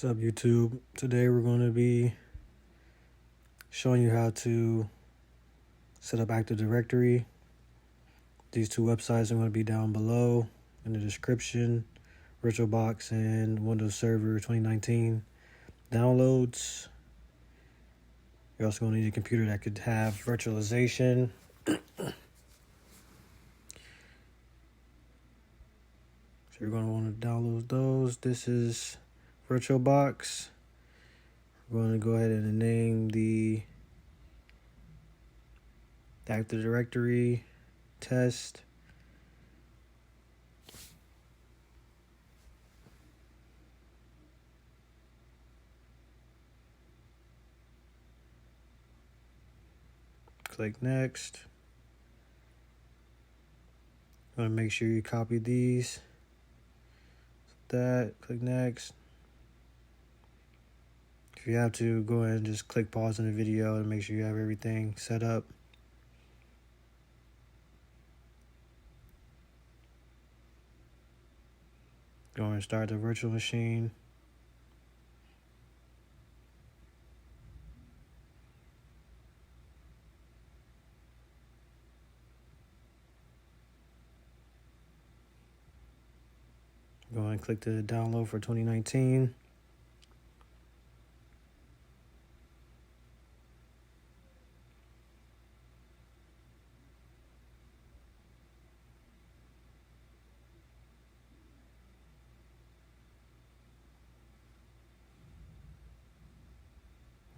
What's up, YouTube? Today we're going to be showing you how to set up Active Directory. These two websites are going to be down below in the description. VirtualBox and Windows Server 2019 downloads. You're also going to need a computer that could have virtualization. So you're going to want to download those. This is VirtualBox. We're going to go ahead and name the Active Directory test. Click next. Want to make sure you copy these. Click next. If you have to, go ahead and just click pause on the video and make sure you have everything set up. Go and start the virtual machine. Go and click the download for 2019.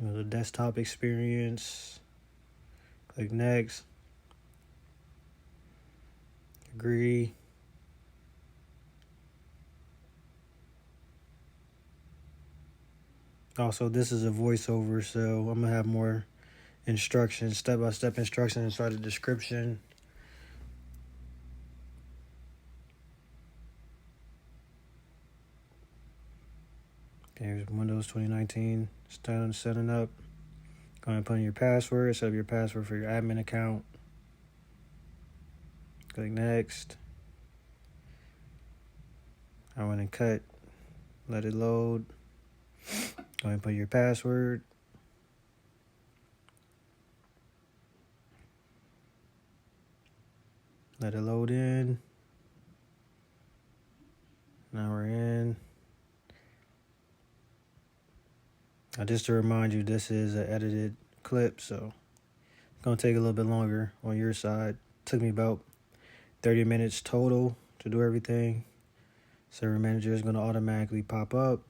The desktop experience. Click next. Agree. Also, this is a voiceover, so I'm going to have more instructions, step-by-step instructions inside the description. Here's Windows 2019 setting up. Go ahead and put in your password, set up your password for your admin account. Click next. I want to cut, let it load. Go ahead and put your password. Let it load in. Now we're in. Now just to remind you, this is an edited clip, so it's going to take a little bit longer on your side. Took me about 30 minutes total to do everything. Server Manager is going to automatically pop up.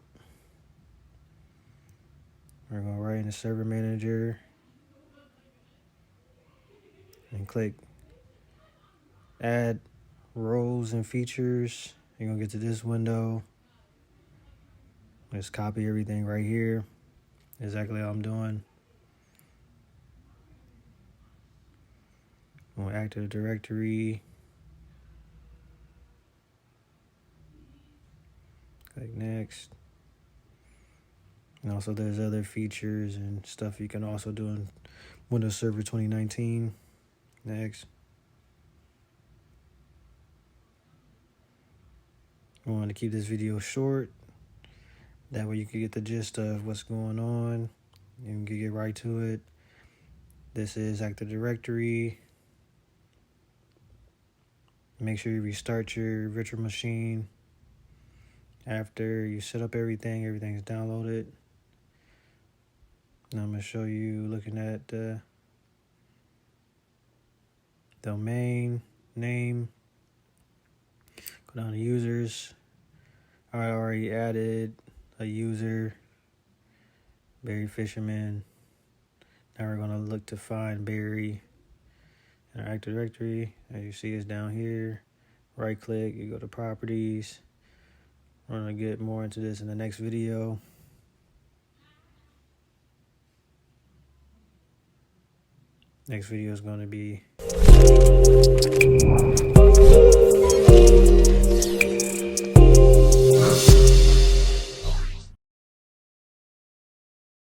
We're going to write in the Server Manager and click Add Roles and Features. You're going to get to this window. Just copy everything right here. Exactly how I'm doing. I'm going to Active Directory. Click next. And also there's other features and stuff you can also do in Windows Server 2019. Next. I want to keep this video short. That way you can get the gist of what's going on. You can get right to it. This is Active Directory. Make sure you restart your virtual machine. After you set up everything, everything's downloaded. Now I'm going to show you looking at the domain name. Go down to users. I already added a user, Barry Fisherman. Now we're going to look to find Barry in our Active Directory. As you see, it's down here. Right click, you go to properties. We're going to get more into this in the next video. Next video is going to be